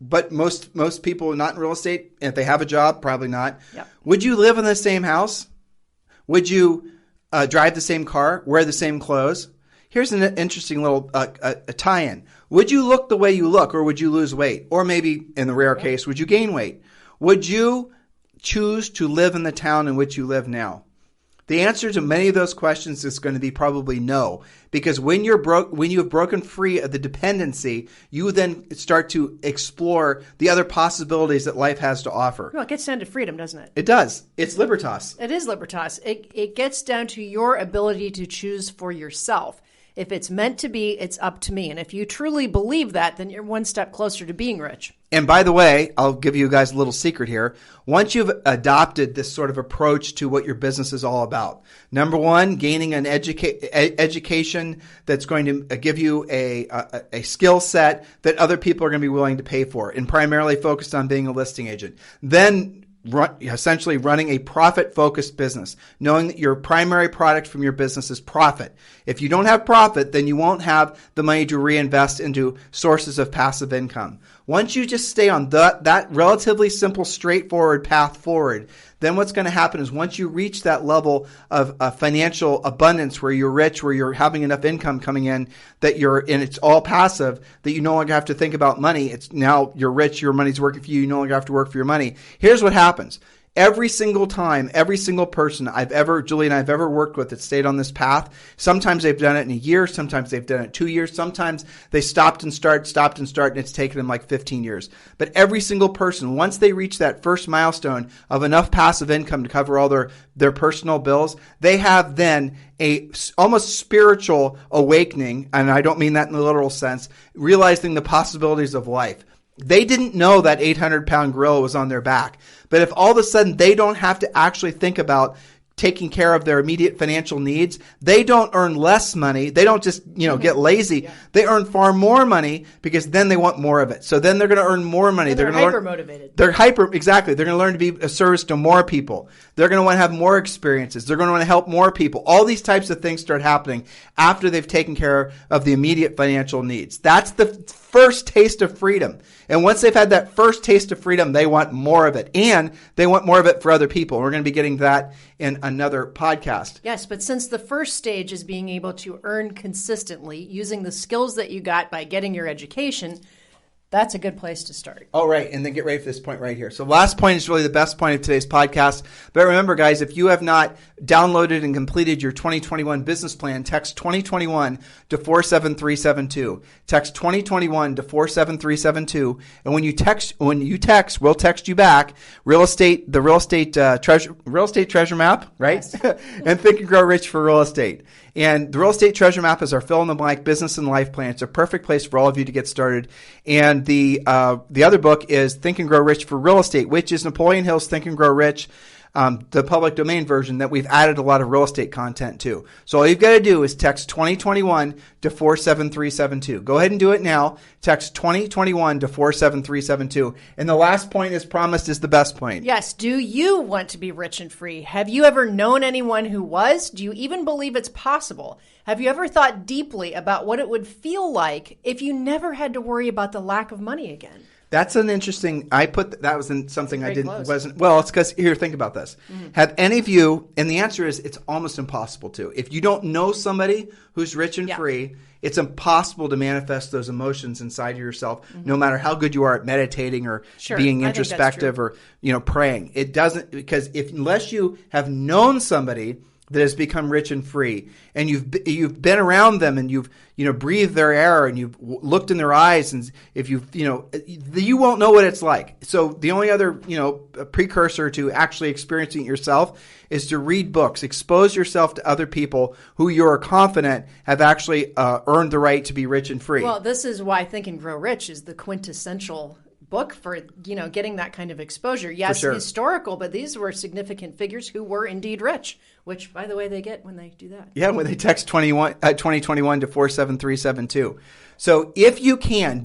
But most people not in real estate, if they have a job, probably not. Yep. Would you live in the same house? Would you drive the same car, wear the same clothes? Here's an interesting little a tie-in. Would you look the way you look, or would you lose weight? Or maybe, in the rare case, would you gain weight? Would you choose to live in the town in which you live now? The answer to many of those questions is going to be probably no, because when you have broken free of the dependency, you then start to explore the other possibilities that life has to offer. Well, it gets down to freedom, doesn't it? It does. It's libertas. It is libertas. It gets down to your ability to choose for yourself. If it's meant to be, it's up to me. And if you truly believe that, then you're one step closer to being rich. And by the way, I'll give you guys a little secret here. Once you've adopted this sort of approach to what your business is all about, number one, gaining an education that's going to give you a skill set that other people are going to be willing to pay for, and primarily focused on being a listing agent. Then essentially running a profit-focused business, knowing that your primary product from your business is profit. If you don't have profit, then you won't have the money to reinvest into sources of passive income. Once you just stay on that relatively simple, straightforward path forward, then what's going to happen is once you reach that level of financial abundance where you're rich, where you're having enough income coming in, and it's all passive, that you no longer have to think about money. It's now you're rich, your money's working for you, you no longer have to work for your money. Here's what happens. Every single time, every single person Julie and I've ever worked with that stayed on this path, sometimes they've done it in a year, sometimes they've done it 2 years, sometimes they stopped and start, and it's taken them like 15 years. But every single person, once they reach that first milestone of enough passive income to cover all their personal bills, they have then a almost spiritual awakening, and I don't mean that in the literal sense, realizing the possibilities of life. They didn't know that 800-pound gorilla was on their back. But if all of a sudden they don't have to actually think about taking care of their immediate financial needs, they don't earn less money. They don't just, get lazy. Yeah. They earn far more money because then they want more of it. So then they're going to earn more money. They're hyper motivated. Exactly. They're going to learn to be a service to more people. They're going to want to have more experiences. They're going to want to help more people. All these types of things start happening after they've taken care of the immediate financial needs. That's the first taste of freedom. And once they've had that first taste of freedom, they want more of it. And they want more of it for other people. We're going to be getting that in another podcast. Yes, but since the first stage is being able to earn consistently using the skills that you got by getting your education, that's a good place to start. Oh, right. And then get ready for this point right here. So last point is really the best point of today's podcast. But remember, guys, if you have not downloaded and completed your 2021 business plan, text 2021 to 47372. Text 2021 to 47372. And when you text, we'll text you back real estate treasure map, right? Yes. And Think and Grow Rich for real estate. And the Real Estate Treasure Map is our fill-in-the-blank business and life plan. It's a perfect place for all of you to get started. And the other book is Think and Grow Rich for Real Estate, which is Napoleon Hill's Think and Grow Rich, the public domain version that we've added a lot of real estate content to. So all you've got to do is text 2021 to 47372. Go ahead and do it now. Text 2021 to 47372. And the last point, as promised, is the best point. Yes. Do you want to be rich and free? Have you ever known anyone who was? Do you even believe it's possible? Have you ever thought deeply about what it would feel like if you never had to worry about the lack of money again? That's an interesting, that was in something I didn't, wasn't, well, it's because, here, think about this. Mm-hmm. Have any of you, and the answer is it's almost impossible to. If you don't know somebody who's rich and free, it's impossible to manifest those emotions inside of yourself, no matter how good you are at meditating or being introspective or, praying. It doesn't, because unless you have known somebody that has become rich and free, and you've been around them, and you've breathed their air, and you've looked in their eyes, and if you won't know what it's like. So the only other precursor to actually experiencing it yourself is to read books, expose yourself to other people who you're confident have actually earned the right to be rich and free. Well, this is why Think and Grow Rich is the quintessential book for getting that kind of exposure. Yes, historical, but these were significant figures who were indeed rich, which, by the way, they get when they do that. Yeah, when they text 2021 to 47372. So if you can,